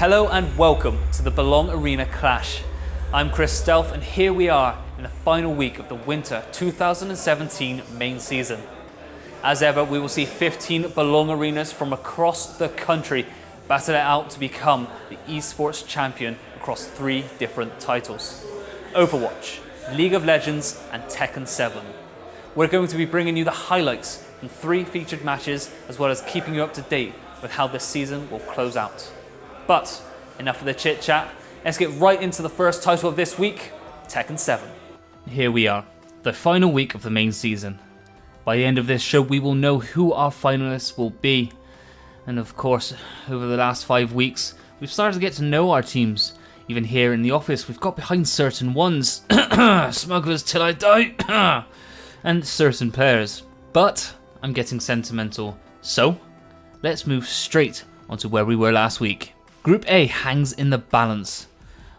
Hello and welcome to the Belong Arena Clash. I'm Chris Stealth and here we are in the final week of the Winter 2017 main season. As ever, we will see 15 Belong Arenas from across the country battle it out to become the esports champion across 3 different titles: Overwatch, League of Legends and Tekken 7. We're going to be bringing you the highlights from 3 featured matches, as well as keeping you up to date with how this season will close out. But enough of the chit chat, let's get right into the first title of this week, Tekken 7. Here we are, the final week of the main season. By the end of this show, we will know who our finalists will be. And of course, over the last 5 weeks, we've started to get to know our teams. Even here in the office, we've got behind certain ones, smugglers till I die, and certain players. But I'm getting sentimental, so let's move straight onto where we were last week. Group A hangs in the balance.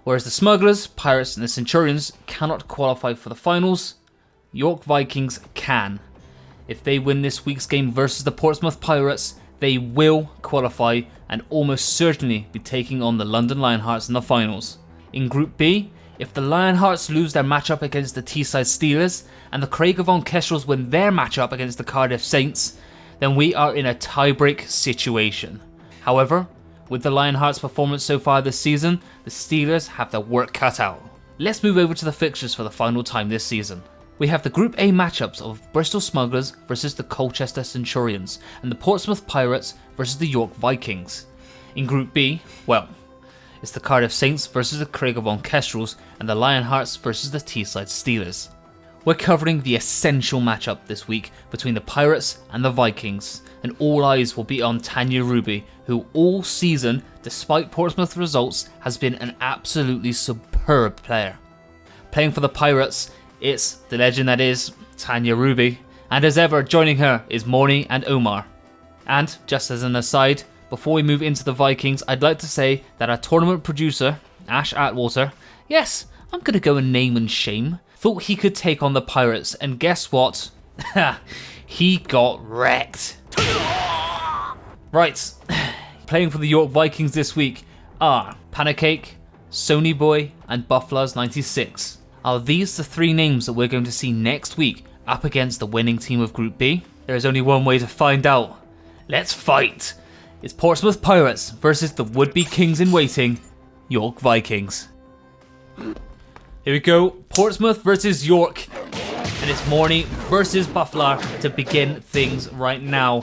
Whereas the Smugglers, Pirates and the Centurions cannot qualify for the finals, York Vikings can. If they win this week's game versus the Portsmouth Pirates, they will qualify and almost certainly be taking on the London Lionhearts in the finals. In Group B, if the Lionhearts lose their matchup against the Teesside Steelers and the Craig Von Kestrels win their matchup against the Cardiff Saints, then we are in a tie-break situation. However, with the Lionhearts' performance so far this season, the Steelers have their work cut out. Let's move over to the fixtures for the final time this season. We have the Group A matchups of Bristol Smugglers versus the Colchester Centurions and the Portsmouth Pirates versus the York Vikings. In Group B, well, it's the Cardiff Saints versus the Craig Von Kestrels and the Lionhearts versus the Teesside Steelers. We're covering the essential matchup this week between the Pirates and the Vikings, and all eyes will be on Tanya Ruby, who all season, despite Portsmouth results, has been an absolutely superb player. Playing for the Pirates, it's the legend that is Tanya Ruby, and as ever joining her is Morny and Omar. And just as an aside, before we move into the Vikings, I'd like to say that our tournament producer, Ash Atwater, yes, I'm going to go and name and shame, thought he could take on the Pirates, and guess what? He got wrecked. Right, playing for the York Vikings this week are Pancake, Sony Boy, and Buffalo's 96. Are these the 3 names that we're going to see next week up against the winning team of Group B? There is only one way to find out. Let's fight! It's Portsmouth Pirates versus the would-be kings in waiting, York Vikings. Here we go, Portsmouth versus York, and it's Morny versus Buffalo to begin things right now.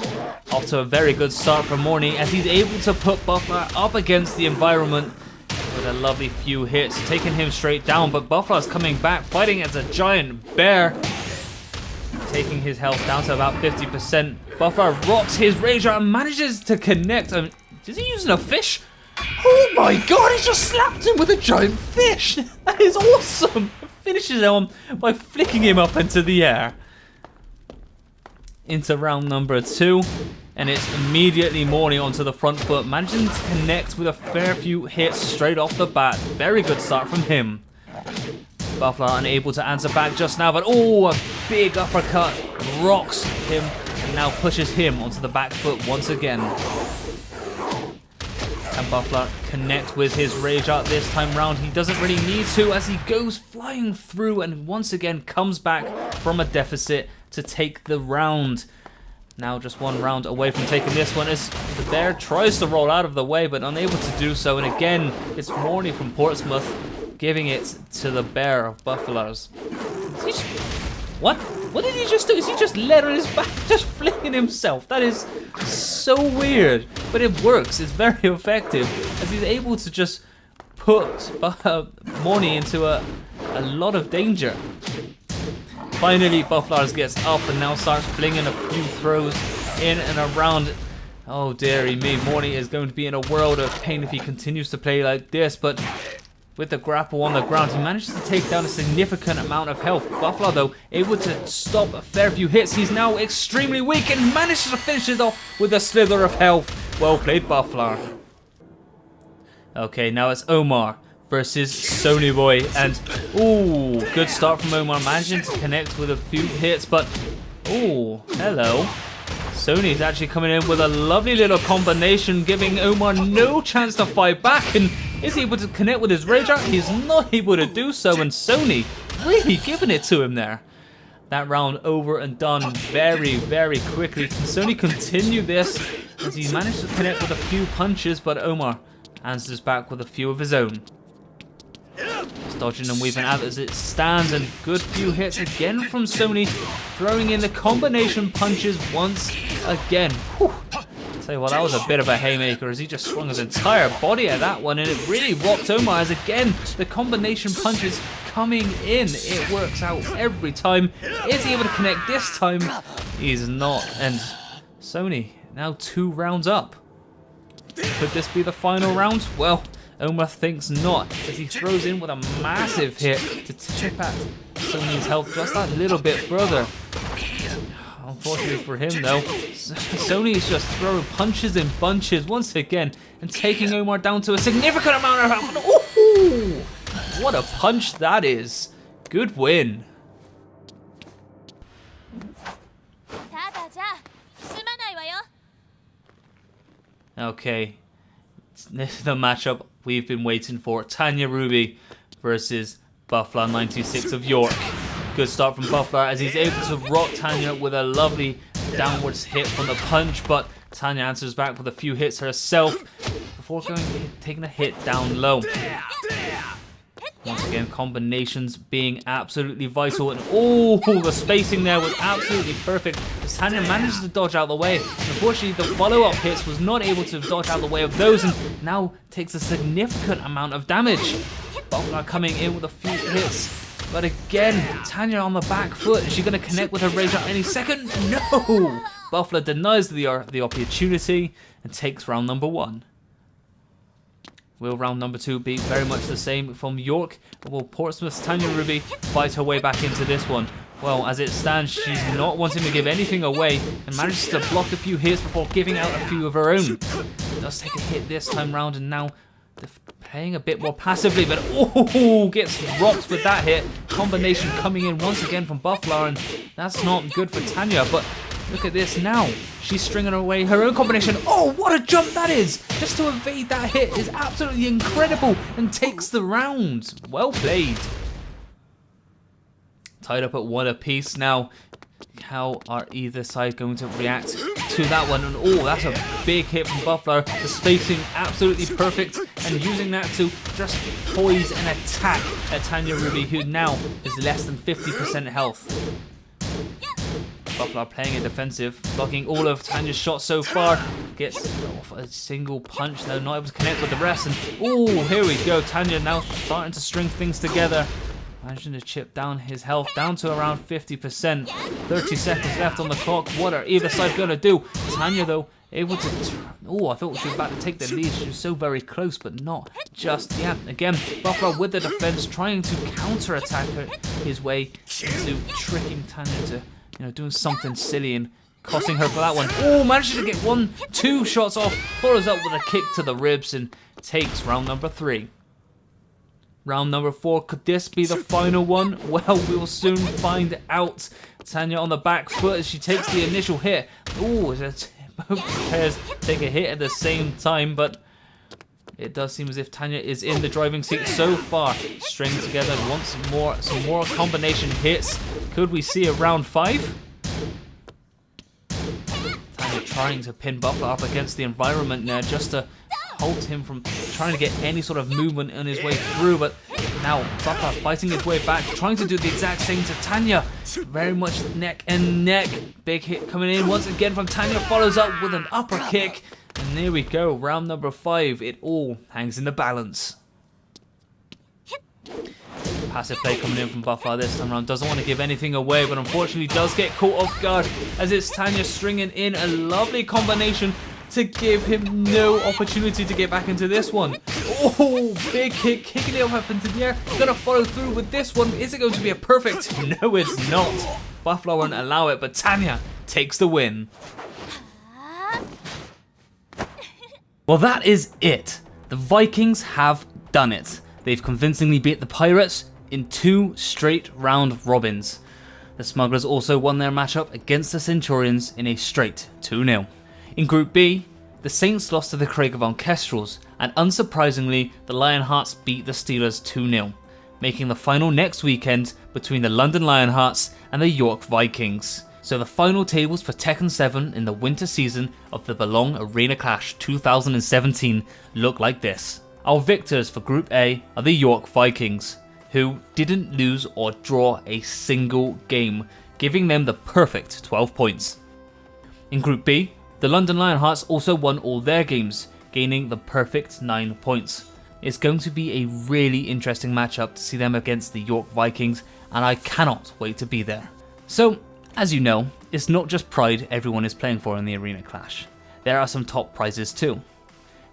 Off to a very good start for Morny as he's able to put Buffalo up against the environment with a lovely few hits, taking him straight down, but Buffalo's coming back, fighting as a giant bear, taking his health down to about 50%. Buffalo rocks his Rager and manages to connect. Is he using a fish? Oh my god, he just slapped him with a giant fish! That is awesome! Finishes him by flicking him up into the air. Into round number 2, and it's immediately Morny onto the front foot, managing to connect with a fair few hits straight off the bat. Very good start from him. Buffalo unable to answer back just now, but oh, a big uppercut rocks him and now pushes him onto the back foot once again. And Buffalo connect with his rage art this time round. He doesn't really need to as he goes flying through and once again comes back from a deficit to take the round. Now just 1 round away from taking this one as the bear tries to roll out of the way but unable to do so. And again, it's Morny from Portsmouth giving it to the bear of Buffaloes. What? What did he just do? Is he just led on his back, just flinging himself? That is so weird, but it works. It's very effective as he's able to just put Morny into a lot of danger. Finally, Buffaloes gets up and now starts flinging a few throws in and around. Oh dearie me, Morny is going to be in a world of pain if he continues to play like this, but with the grapple on the ground, he manages to take down a significant amount of health. Buffalo, though, able to stop a fair few hits. He's now extremely weak and manages to finish it off with a slither of health. Well played, Buffalo. Okay, now it's Omar versus Sony Boy. And, ooh, good start from Omar, managing to connect with a few hits. But, ooh, hello. Sony's actually coming in with a lovely little combination, giving Omar no chance to fight back, and is he able to connect with his rage art? He's not able to do so, and Sony really giving it to him there. That round over and done very, very quickly. Can Sony continue this as he managed to connect with a few punches, but Omar answers back with a few of his own. Just dodging and weaving out as it stands, and good few hits again from Sony, throwing in the combination punches once again. Whew. Tell you what, that was a bit of a haymaker as he just swung his entire body at that one, and it really rocked Omar as again the combination punches coming in. It works out every time. Is he able to connect this time? He's not, and Sony now 2 rounds up. Could this be the final round? Well, Omar thinks not, as he throws in with a massive hit to chip at Sony's health just that little bit further. Unfortunately for him though, Sony is just throwing punches in bunches once again and taking Omar down to a significant amount of health. Ooh, what a punch that is. Good win. Okay, this is the matchup we've been waiting for. Tanya Ruby versus Bufflar 96 of York. Good start from Bufflar as he's able to rock Tanya with a lovely downwards hit from the punch, but Tanya answers back with a few hits herself before taking a hit down low. Once again, combinations being absolutely vital, and oh, the spacing there was absolutely perfect as Tanya managed to dodge out the way. Unfortunately, the follow-up hits was not able to dodge out the way of those, and now takes a significant amount of damage. Buffalo coming in with a few hits, but again, Tanya on the back foot. Is she going to connect with her rage at any second? No! Buffalo denies the opportunity and takes round number 1. Will round number 2 be very much the same from York? Or will Portsmouth's Tanya Ruby fight her way back into this one? Well, as it stands, she's not wanting to give anything away and manages to block a few hits before giving out a few of her own. Does take a hit this time round, and now playing a bit more passively, but oh, gets rocked with that hit. Combination coming in once again from Bufflar, and that's not good for Tanya, but look at this now. She's stringing away her own combination. Oh, what a jump that is! Just to evade that hit is absolutely incredible and takes the round. Well played. Tied up at 1 apiece now. How are either side going to react to that one? And oh, that's a big hit from Buffalo. The spacing absolutely perfect, and using that to just poise and attack at Tanya Ruby, who now is less than 50% health. Buffalo playing it defensive, blocking all of Tanya's shots so far. Gets off a single punch though, not able to connect with the rest. And oh, here we go. Tanya now starting to string things together. Managing to chip down his health down to around 50%. 30 seconds left on the clock. What are either side going to do? Tanya though able to... Oh, I thought she was about to take the lead. She was so very close, but not just yet. Again, Buffalo with the defense, trying to counter-attack his way into tricking Tanya to, doing something silly and costing her for that one. Oh, managed to get 2 shots off. Follows up with a kick to the ribs and takes round number 3. Round number 4, could this be the final one? Well, we will soon find out. Tanya on the back foot as she takes the initial hit. Oh, both players take a hit at the same time, but it does seem as if Tanya is in the driving seat so far. Stringing together once more, some more combination hits. Could we see a round 5? Tanya trying to pin Buffalo up against the environment there just to halt him from trying to get any sort of movement on his way through, but now Buffalo fighting his way back, trying to do the exact same to Tanya. Very much neck and neck. Big hit coming in once again from Tanya, follows up with an upper kick, and there we go, round number 5. It all hangs in the balance. Passive play coming in from Buffalo this time around. Doesn't want to give anything away, but unfortunately does get caught off guard as it's Tanya stringing in a lovely combination to give him no opportunity to get back into this one. Oh, big kick, kicking it up into the air. Gonna follow through with this one. Is it going to be a perfect? No, it's not. Buffalo won't allow it, but Tanya takes the win. Well, that is it. The Vikings have done it. They've convincingly beat the Pirates in 2 straight round robins. The Smugglers also won their matchup against the Centurions in a straight 2-0. In Group B, the Saints lost to the Craigavon Kestrels, and unsurprisingly, the Lionhearts beat the Steelers 2-0, making the final next weekend between the London Lionhearts and the York Vikings. So the final tables for Tekken 7 in the winter season of the Belong Arena Clash 2017 look like this. Our victors for Group A are the York Vikings, who didn't lose or draw a single game, giving them the perfect 12 points. In Group B, the London Lionhearts also won all their games, gaining the perfect 9 points. It's going to be a really interesting matchup to see them against the York Vikings, and I cannot wait to be there. So, as you know, it's not just Pride everyone is playing for in the Arena Clash. There are some top prizes too.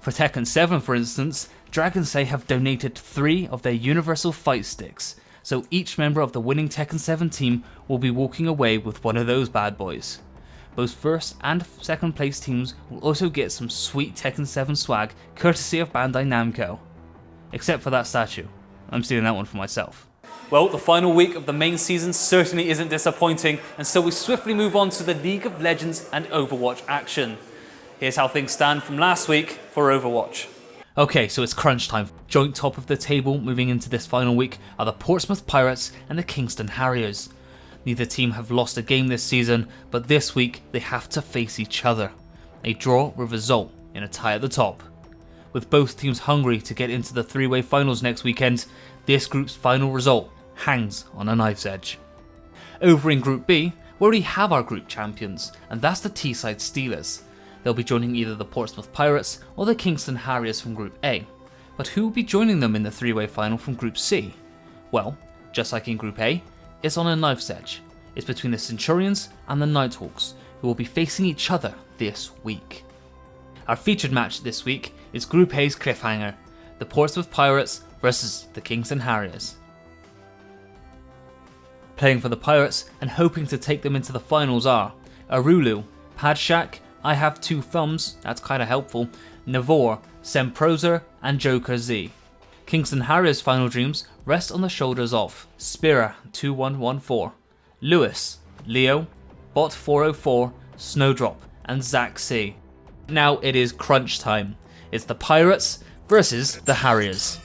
For Tekken 7 for instance, Dragonsay have donated 3 of their Universal Fight Sticks, so each member of the winning Tekken 7 team will be walking away with one of those bad boys. Both first and second place teams will also get some sweet Tekken 7 swag courtesy of Bandai Namco. Except for that statue. I'm stealing that one for myself. Well, the final week of the main season certainly isn't disappointing, and so we swiftly move on to the League of Legends and Overwatch action. Here's how things stand from last week for Overwatch. Okay, so it's crunch time. Joint top of the table moving into this final week are the Portsmouth Pirates and the Kingston Harriers. Neither team have lost a game this season, but this week they have to face each other. A draw will result in a tie at the top. With both teams hungry to get into the three-way finals next weekend, this group's final result hangs on a knife's edge. Over in Group B, we already have our group champions, and that's the Teesside Steelers. They'll be joining either the Portsmouth Pirates or the Kingston Harriers from Group A. But who will be joining them in the three-way final from Group C? Well, just like in Group A, it's on a knife's edge. It's between the Centurions and the Nighthawks, who will be facing each other this week. Our featured match this week is Group A's cliffhanger, the Portsmouth Pirates versus the Kingston Harriers. Playing for the Pirates and hoping to take them into the finals are Arulu, Padshak, I Have Two Thumbs, that's kinda helpful, Navor, Semproser and Joker Z. Kingston Harriers' final dreams rest on the shoulders of Spira 2114, Lewis, Leo, Bot 404, Snowdrop and Zach C. Now it is crunch time. It's the Pirates versus the Harriers.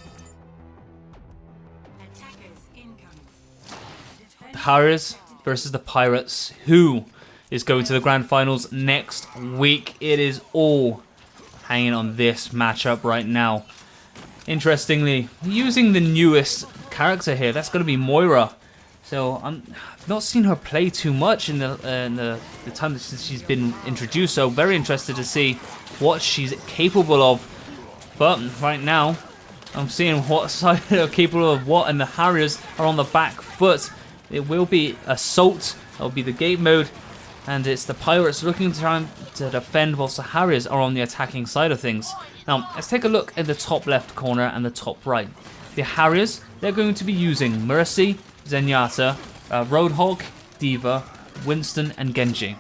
The Harriers versus the Pirates. Who is going to the grand finals next week? It is all hanging on this matchup right now. Interestingly, using the newest character here, that's going to be Moira. So I've not seen her play too much in the time since she's been introduced. So very interested to see what she's capable of. But right now, I'm seeing what side are capable of what, and the Harriers are on the back foot. It will be Assault, that will be the game mode, and it's the Pirates looking to try to defend whilst the Harriers are on the attacking side of things. Now, let's take a look at the top left corner and the top right. The Harriers, they're going to be using Mercy, Zenyatta, Roadhog, Diva, Winston and Genji.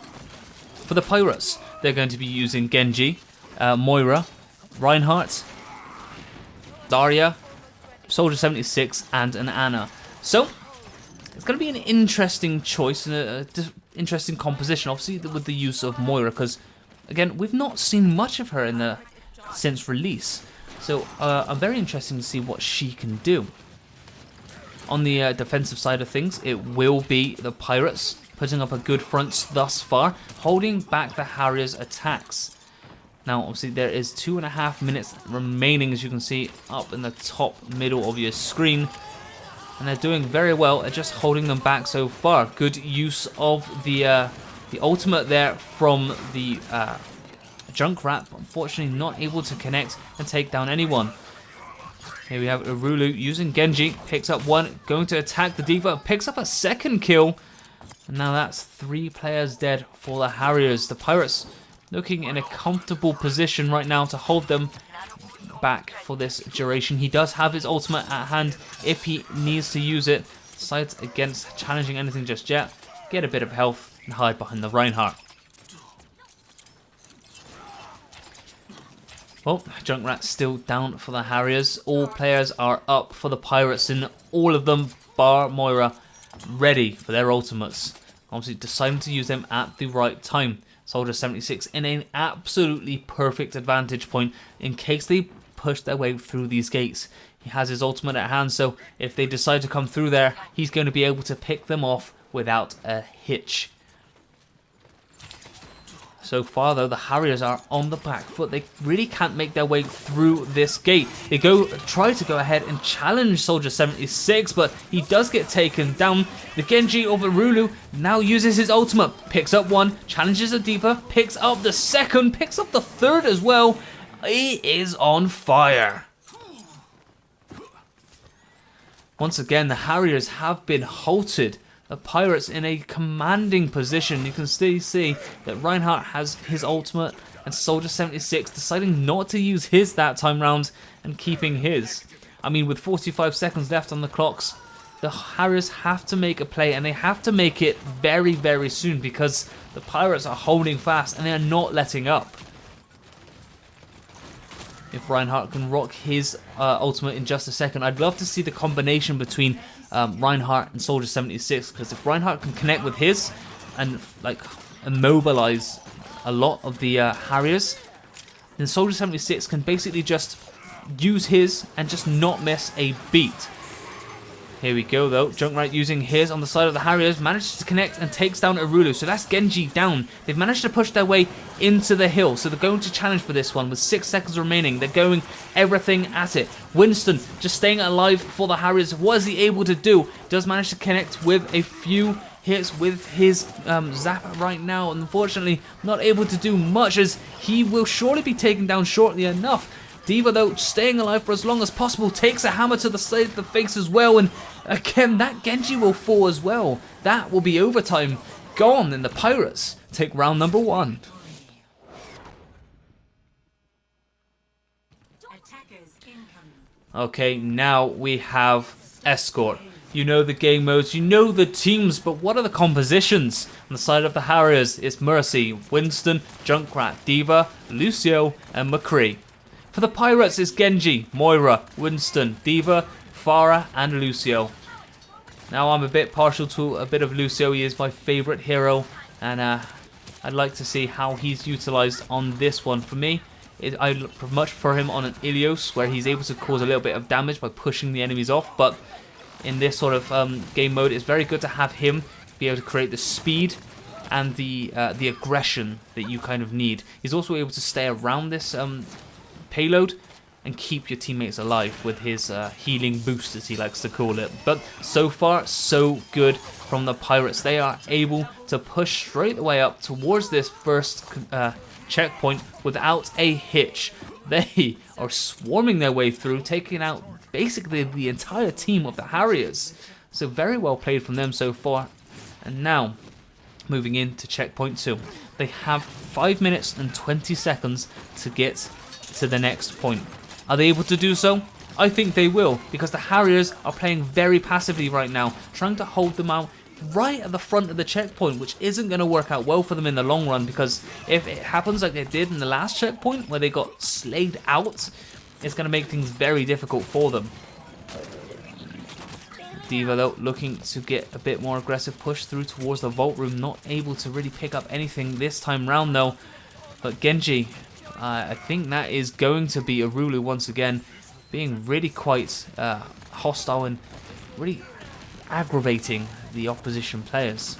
For the Pirates, they're going to be using Genji, Moira, Reinhardt, Daria, Soldier 76 and an Ana. So, it's going to be an interesting choice and an interesting composition, obviously with the use of Moira, because again, we've not seen much of her since release. So I'm very interested to see what she can do. On the defensive side of things, it will be the Pirates putting up a good front thus far, holding back the Harriers' attacks. Now, obviously, there is 2.5 minutes remaining, as you can see up in the top middle of your screen. And they're doing very well at just holding them back so far. Good use of the ultimate there from the Junkrat, unfortunately not able to connect and take down anyone. Here we have Arulu using Genji, picks up one, going to attack the Diva, picks up a second kill. And now that's 3 players dead for the Harriers. The Pirates looking in a comfortable position right now to hold them back for this duration. He does have his ultimate at hand if he needs to use it. Decides against challenging anything just yet. Get a bit of health and hide behind the Reinhardt. Well, Junkrat's still down for the Harriers. All players are up for the Pirates, and all of them, bar Moira, ready for their ultimates. Obviously deciding to use them at the right time. Soldier 76 in an absolutely perfect advantage point in case they push their way through these gates. He has his ultimate at hand, so if they decide to come through there, he's going to be able to pick them off without a hitch. So far though, the Harriers are on the back foot. They really can't make their way through this gate. They try to go ahead and challenge Soldier 76, but he does get taken down. The Genji of Arulu now uses his ultimate, picks up one, challenges a D.Va, picks up the second, picks up the third as well. He is on fire. Once again, the Harriers have been halted. The Pirates in a commanding position. You can still see that Reinhardt has his ultimate and Soldier 76 deciding not to use his that time round and keeping his. I mean, with 45 seconds left on the clocks, the Harriers have to make a play, and they have to make it very, very soon because the Pirates are holding fast and they are not letting up. If Reinhardt can rock his ultimate in just a second, I'd love to see the combination between Reinhardt and Soldier 76, because if Reinhardt can connect with his and like immobilize a lot of the Harriers, then Soldier 76 can basically just use his and just not miss a beat. Here we go though, Junkrat using his on the side of the Harriers, manages to connect and takes down Arulu, so that's Genji down. They've managed to push their way into the hill, so they're going to challenge for this one with 6 seconds remaining. They're going everything at it. Winston just staying alive for the Harriers. What is he able to do? Does manage to connect with a few hits with his Zapper right now. Unfortunately, not able to do much as he will surely be taken down shortly enough. D.Va though, staying alive for as long as possible, takes a hammer to the side of the face as well, and again, that Genji will fall as well. That will be overtime gone, and the Pirates take round number 1. Okay, now we have Escort. You know the game modes, you know the teams, but what are the compositions? On the side of the Harriers, it's Mercy, Winston, Junkrat, D.Va, Lucio, and McCree. For the Pirates, it's Genji, Moira, Winston, D.Va, Pharah, and Lucio. Now, I'm a bit partial to a bit of Lucio. He is my favourite hero, and I'd like to see how he's utilised on this one. For me, I much prefer him on an Ilios, where he's able to cause a little bit of damage by pushing the enemies off, but in this sort of game mode, it's very good to have him be able to create the speed and the aggression that you kind of need. He's also able to stay around this payload and keep your teammates alive with his healing boost, as he likes to call it. But so far, so good from the Pirates. They are able to push straight the way up towards this first checkpoint without a hitch. They are swarming their way through, taking out basically the entire team of the Harriers. So very well played from them so far. And now, moving into checkpoint 2. They have 5 minutes and 20 seconds to get to the next point. Are they able to do so? I think they will, because the Harriers are playing very passively right now, trying to hold them out right at the front of the checkpoint, which isn't going to work out well for them in the long run, because if it happens like they did in the last checkpoint where they got slayed out, it's going to make things very difficult for them. D.Va though, looking to get a bit more aggressive push through towards the vault room, not able to really pick up anything this time round though. But Genji, I think that is going to be Arulu once again, being really quite hostile and really aggravating the opposition players.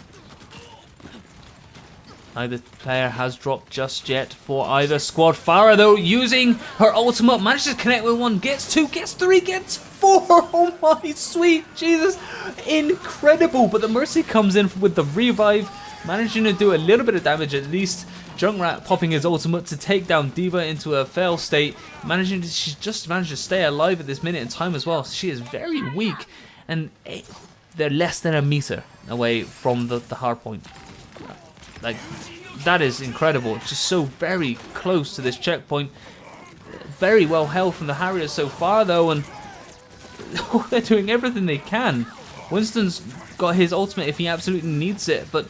Neither player has dropped just yet for either squad. Pharah though, using her ultimate, manages to connect with 1, gets 2, gets 3, gets 4. Oh my sweet Jesus, incredible. But the Mercy comes in with the revive, managing to do a little bit of damage at least. Junkrat popping his ultimate to take down D.Va into a fail state. She's just managed to stay alive at this minute in time as well. She is very weak, and they're less than a meter away from the hard point. Like, that is incredible. It's just so very close to this checkpoint. Very well held from the Harriers so far though, and they're doing everything they can. Winston's got his ultimate if he absolutely needs it, but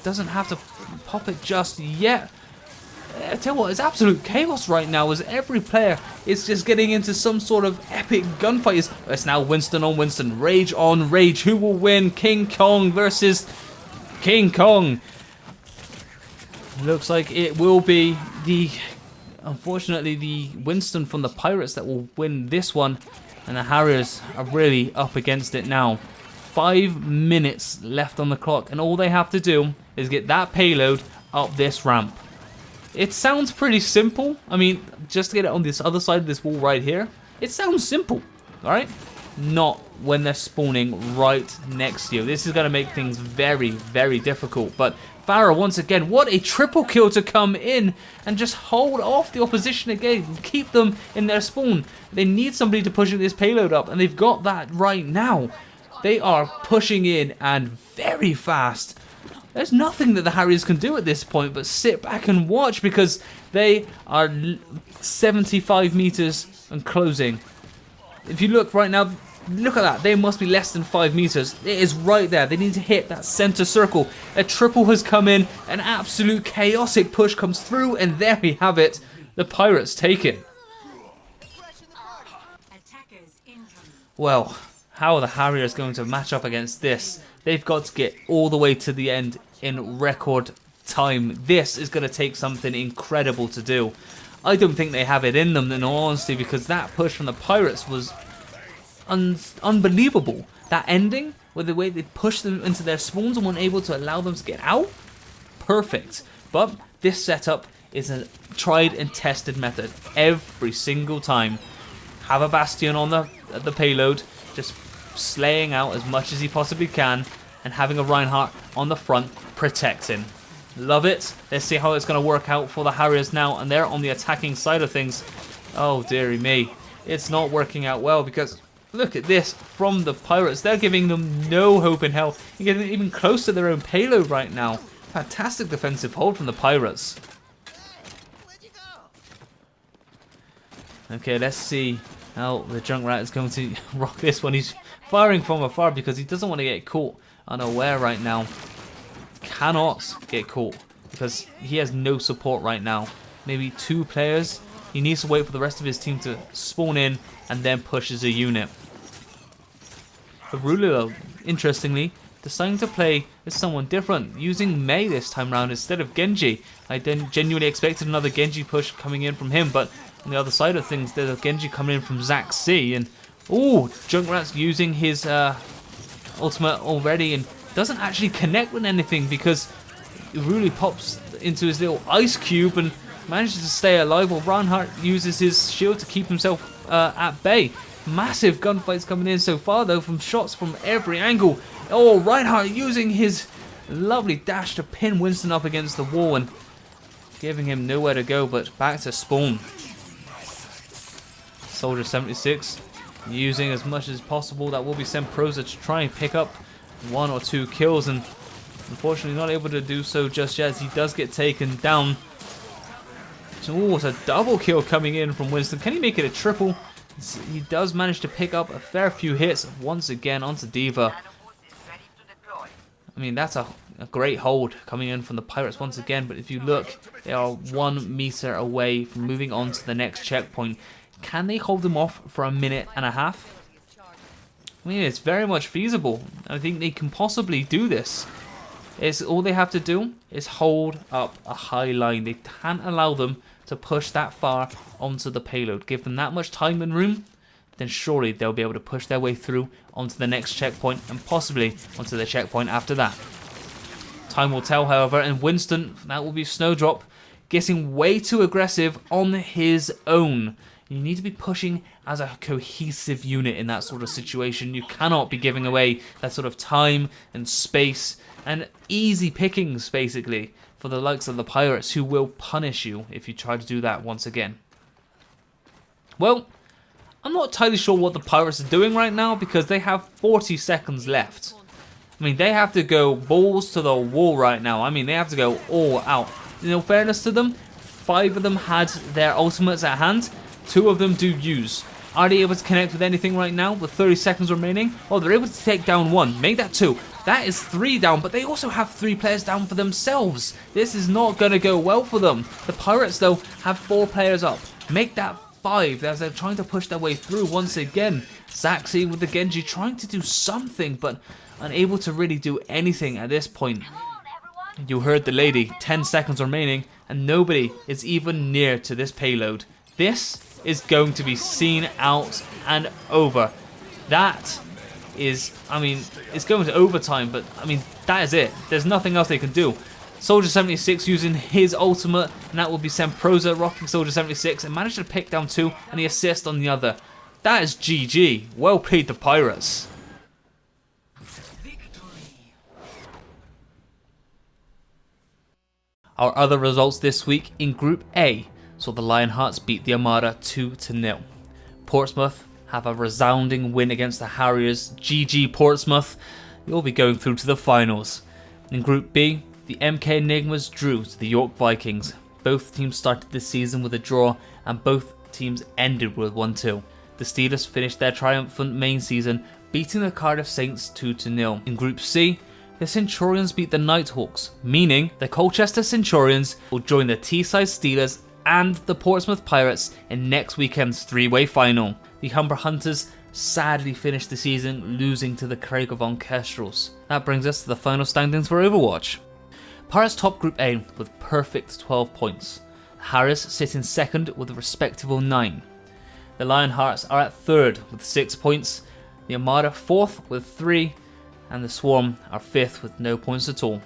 doesn't have to pop it just yet. I tell you what, it's absolute chaos right now as every player is just getting into some sort of epic gunfight. It's now Winston on Winston, Rage on Rage. Who will win? King Kong versus King Kong. Looks like it will be unfortunately, the Winston from the Pirates that will win this one. And the Harriers are really up against it now. 5 minutes left on the clock, and all they have to do is get that payload up this ramp. It sounds pretty simple. I mean, just to get it on this other side of this wall right here, it sounds simple, alright? Not when they're spawning right next to you. This is going to make things very, very difficult. But Farah, once again, what a triple kill to come in and just hold off the opposition again. Keep them in their spawn. They need somebody to push this payload up, and they've got that right now. They are pushing in and very fast. There's nothing that the Harriers can do at this point but sit back and watch, because they are 75 meters and closing. If you look right now, look at that. They must be less than 5 meters. It is right there. They need to hit that center circle. A triple has come in. An absolute chaotic push comes through, and there we have it. The Pirates take it. Well, how are the Harriers going to match up against this? They've got to get all the way to the end in record time. This is going to take something incredible to do. I don't think they have it in them, in all honesty, because that push from the Pirates was unbelievable. That ending, with the way they pushed them into their spawns and weren't able to allow them to get out, perfect. But this setup is a tried and tested method every single time. Have a Bastion on the payload, just slaying out as much as he possibly can, and having a Reinhardt on the front protecting. Love it. Let's see how it's going to work out for the Harriers now, and they're on the attacking side of things. Oh dearie me, it's not working out well, because look at this from the Pirates. They're giving them no hope in hell. You're getting even close to their own payload right now. Fantastic defensive hold from the Pirates. Okay, let's see how the Junkrat is going to rock this one. He's firing from afar because he doesn't want to get caught unaware right now. Cannot get caught because he has no support right now. Maybe 2 players. He needs to wait for the rest of his team to spawn in and then push as a unit. But Ruler, interestingly, deciding to play as someone different, using Mei this time around instead of Genji. I then genuinely expected another Genji push coming in from him, but on the other side of things, there's a Genji coming in from Zac C, and ooh, Junkrat's using his ultimate already and doesn't actually connect with anything because it really pops into his little ice cube and manages to stay alive, while Reinhardt uses his shield to keep himself at bay. Massive gunfights coming in so far though, from shots from every angle. Oh, Reinhardt using his lovely dash to pin Winston up against the wall and giving him nowhere to go but back to spawn. Soldier 76 using as much as possible. That will be Semproza to try and pick up 1 or 2 kills, and unfortunately not able to do so just yet as he does get taken down. Oh, it's a double kill coming in from Winston. Can he make it a triple? He does manage to pick up a fair few hits once again onto D.Va. I mean, that's a great hold coming in from the Pirates once again, but if you look, they are 1 meter away from moving on to the next checkpoint. Can they hold them off for 1.5 minutes? I mean, it's very much feasible. I think they can possibly do this. All they have to do is hold up a high line. They can't allow them to push that far onto the payload. Give them that much time and room, then surely they'll be able to push their way through onto the next checkpoint and possibly onto the checkpoint after that. Time will tell, however, and Winston, that will be Snowdrop, getting way too aggressive on his own. You need to be pushing as a cohesive unit in that sort of situation. You cannot be giving away that sort of time and space and easy pickings, basically, for the likes of the Pirates, who will punish you if you try to do that once again. Well, I'm not entirely sure what the Pirates are doing right now because they have 40 seconds left. I mean, they have to go balls to the wall right now. I mean, they have to go all out. In all fairness to them, 5 of them had their ultimates at hand. 2 of them do use. Are they able to connect with anything right now with 30 seconds remaining? Oh, they're able to take down 1. Make that 2. That is 3 down, but they also have 3 players down for themselves. This is not going to go well for them. The Pirates, though, have 4 players up. Make that 5 as they're trying to push their way through once again. Zaxi with the Genji trying to do something, but unable to really do anything at this point. You heard the lady, 10 seconds remaining, and nobody is even near to this payload. This is going to be seen out and over. That is, I mean, it's going to overtime, but I mean, that is it. There's nothing else they can do. Soldier 76 using his ultimate, and that will be Semproza rocking Soldier 76 and managed to pick down 2 and the assist on the other. That is GG. Well played, the Pirates. Our other results this week in Group A saw the Lionhearts beat the Armada 2-0. Portsmouth have a resounding win against the Harriers. GG Portsmouth. You'll be going through to the finals. In Group B, the MK Enigmas drew to the York Vikings. Both teams started this season with a draw and both teams ended with 1-2. The Steelers finished their triumphant main season beating the Cardiff Saints 2-0. In Group C, the Centurions beat the Nighthawks, meaning the Colchester Centurions will join the Teesside Steelers and the Portsmouth Pirates in next weekend's 3-way final. The Humber Hunters sadly finished the season losing to the Craigavon Kestrels. That brings us to the final standings for Overwatch. Pirates top Group A with perfect 12 points. The Harriers sit in second with a respectable 9. The Lionhearts are at third with 6 points. The Armada fourth with 3. And the Swarm are 5th with no points at all.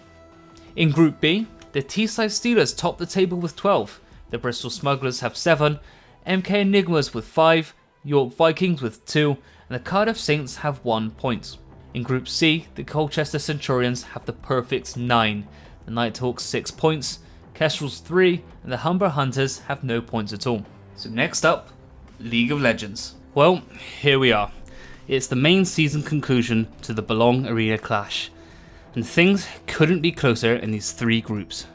In Group B, the Teesside Steelers top the table with 12, the Bristol Smugglers have 7, MK Enigmas with 5, York Vikings with 2, and the Cardiff Saints have 1 point. In Group C, the Colchester Centurions have the perfect 9, the Nighthawks 6 points, Kestrels 3, and the Humber Hunters have no points at all. So next up, League of Legends. Well, here we are. It's the main season conclusion to the Belong Arena clash, and things couldn't be closer in these 3 groups.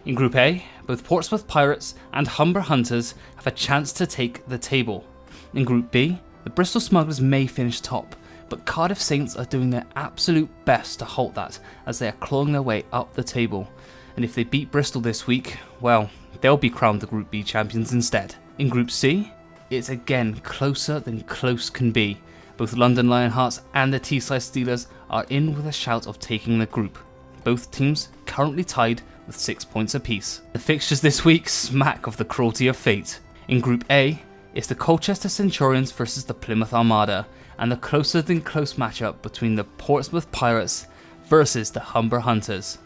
In Group A, both Portsmouth Pirates and Humber Hunters have a chance to take the table. In Group B, the Bristol Smugglers may finish top, but Cardiff Saints are doing their absolute best to halt that as they are clawing their way up the table, and if they beat Bristol this week, well, they'll be crowned the Group B champions instead. In Group C, it's again closer than close can be. Both London Lionhearts and the Teesside Steelers are in with a shout of taking the group. Both teams currently tied with 6 points apiece. The fixtures this week smack of the cruelty of fate. In Group A, it's the Colchester Centurions versus the Plymouth Armada, and the closer than close matchup between the Portsmouth Pirates versus the Humber Hunters.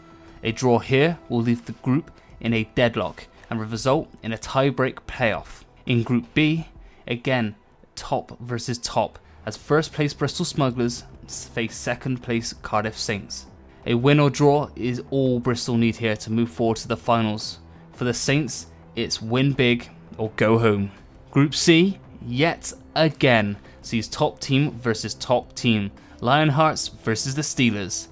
A draw here will leave the group in a deadlock and will result in a tie-break playoff. In Group B, again, top versus top, as first place Bristol Smugglers face second place Cardiff Saints. A win or draw is all Bristol need here to move forward to the finals. For the Saints, it's win big or go home. Group C, yet again, sees top team versus top team, Lionhearts versus the Steelers.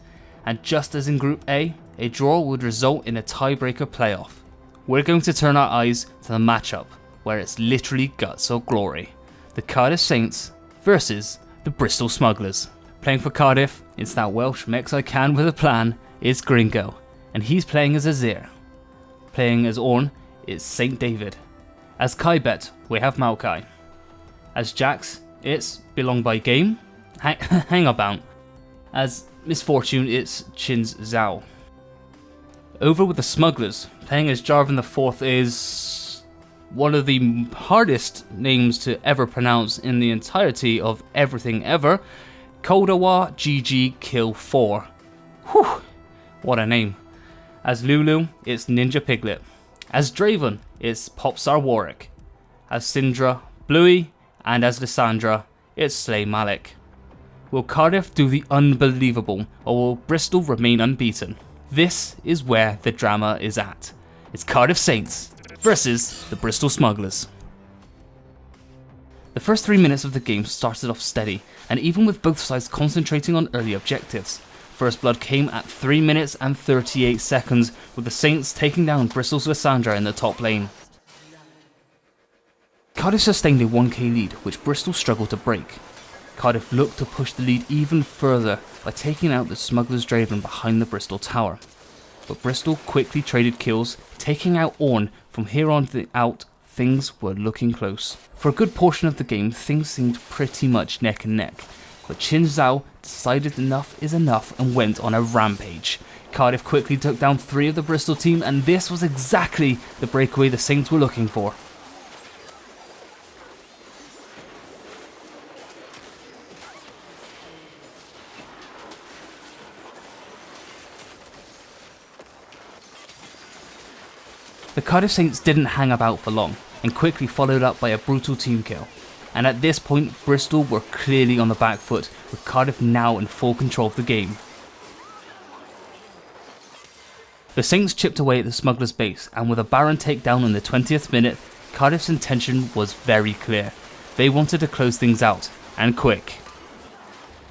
And just as in Group A draw would result in a tiebreaker playoff. We're going to turn our eyes to the matchup, where it's literally guts or glory. The Cardiff Saints versus the Bristol Smugglers. Playing for Cardiff, it's that Welsh Mex I can with a plan, it's Gringo, and he's playing as Azir. Playing as Ornn, it's St. David. As Kaibet, we have Maokai. As Jax, it's Belong by Game, Hang About. As Misfortune, it's Chin's Zhao. Over with the Smugglers, playing as Jarvan IV is one of the hardest names to ever pronounce in the entirety of everything ever. Kodawa GG Kill 4. Whew, what a name. As Lulu, it's Ninja Piglet. As Draven, it's Popstar Warwick. As Syndra, Bluey, and as Lissandra, it's Slay Malik. Will Cardiff do the unbelievable, or will Bristol remain unbeaten? This is where the drama is at. It's Cardiff Saints versus the Bristol Smugglers. The first 3 minutes of the game started off steady, and even with both sides concentrating on early objectives. First blood came at 3 minutes and 38 seconds, with the Saints taking down Bristol's Lissandra in the top lane. Cardiff sustained a 1k lead, which Bristol struggled to break. Cardiff looked to push the lead even further by by taking out the Smuggler's Draven behind the Bristol tower. But Bristol quickly traded kills, taking out Ornn. From here on out, things were looking close. For a good portion of the game, things seemed pretty much neck and neck. But Chin Zhao decided enough is enough and went on a rampage. Cardiff quickly took down 3 of the Bristol team, and this was exactly the breakaway the Saints were looking for. The Cardiff Saints didn't hang about for long, and quickly followed up by a brutal team kill. And at this point, Bristol were clearly on the back foot, with Cardiff now in full control of the game. The Saints chipped away at the Smuggler's base, and with a Baron takedown in the 20th minute, Cardiff's intention was very clear. They wanted to close things out, and quick.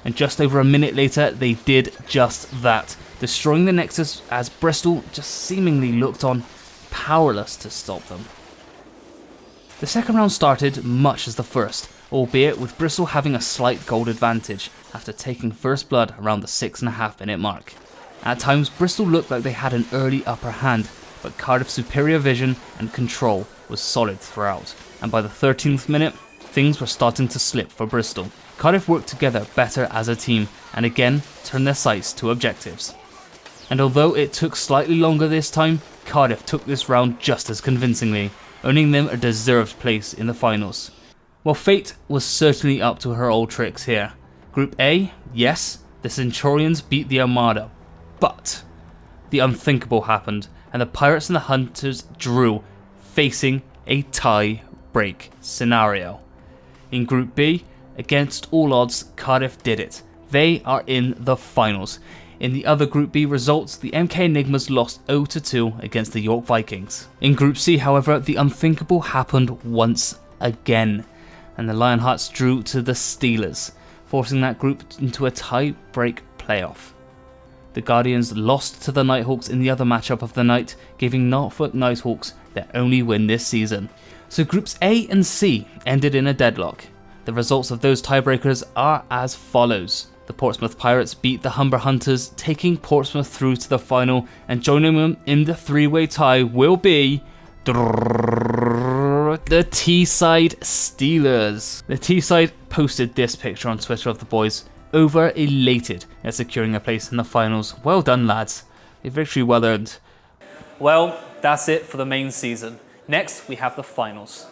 And just over a minute later, they did just that, destroying the Nexus as Bristol just seemingly looked on, powerless to stop them. The second round started much as the first, albeit with Bristol having a slight gold advantage after taking first blood around the 6.5 minute mark. At times, Bristol looked like they had an early upper hand, but Cardiff's superior vision and control was solid throughout, and by the 13th minute, things were starting to slip for Bristol. Cardiff worked together better as a team, and again turned their sights to objectives. And although it took slightly longer this time, Cardiff took this round just as convincingly, earning them a deserved place in the finals. Well, fate was certainly up to her old tricks here. Group A, yes, the Centurions beat the Armada, but the unthinkable happened, and the Pirates and the Hunters drew, facing a tie-break scenario. In Group B, against all odds, Cardiff did it. They are in the finals. In the other Group B results, the MK Enigmas lost 0-2 against the York Vikings. In Group C, however, the unthinkable happened once again, and the Lionhearts drew to the Steelers, forcing that group into a tie-break playoff. The Guardians lost to the Nighthawks in the other matchup of the night, giving Norfolk Nighthawks their only win this season. So Groups A and C ended in a deadlock. The results of those tiebreakers are as follows. The Portsmouth Pirates beat the Humber Hunters, taking Portsmouth through to the final, and joining them in the 3-way tie will be the T-side Steelers. The T-side posted this picture on Twitter of the boys, over elated at securing a place in the finals. Well done, lads. A victory well earned. Well, that's it for the main season. Next, we have the finals.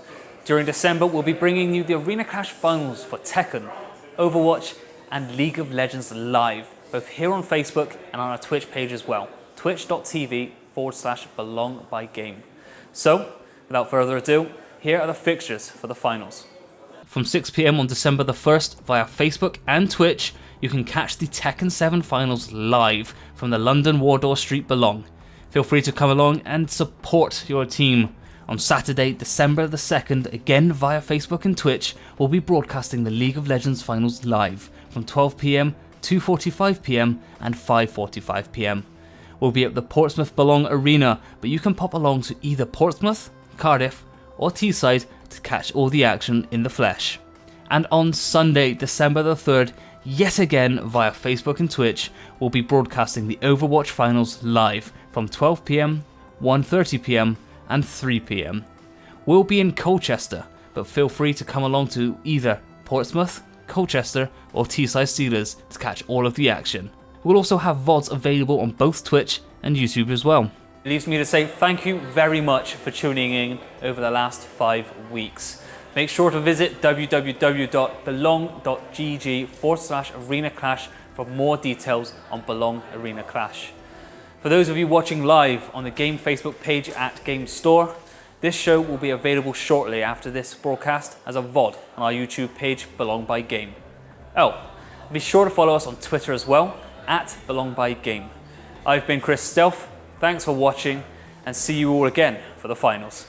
During December, we'll be bringing you the Arena Clash finals for Tekken, Overwatch, and League of Legends live, both here on Facebook and on our Twitch page as well, twitch.tv/belongbygame. So, without further ado, here are the fixtures for the finals. From 6 PM on December the 1st via Facebook and Twitch, you can catch the Tekken 7 finals live from the London Wardour Street Belong. Feel free to come along and support your team. On Saturday, December the 2nd, again via Facebook and Twitch, we'll be broadcasting the League of Legends finals live from 12 PM, 2:45 PM and 5:45 PM. We'll be at the Portsmouth Belong Arena, but you can pop along to either Portsmouth, Cardiff or Teesside to catch all the action in the flesh. And on Sunday, December the 3rd, yet again via Facebook and Twitch, we'll be broadcasting the Overwatch finals live from 12 PM, 1:30 PM and 3 PM. We'll be in Colchester, but feel free to come along to either Portsmouth, Colchester or Teesside Steelers to catch all of the action. We'll also have VODs available on both Twitch and YouTube as well. It leaves me to say thank you very much for tuning in over the last 5 weeks. Make sure to visit www.belong.gg/Arena Clash for more details on Belong Arena Clash. For those of you watching live on the Game Facebook page at Game Store, this show will be available shortly after this broadcast as a VOD on our YouTube page, Belong by Game. Oh, be sure to follow us on Twitter as well, at Belong by Game. I've been Chris Stealth, thanks for watching, and see you all again for the finals.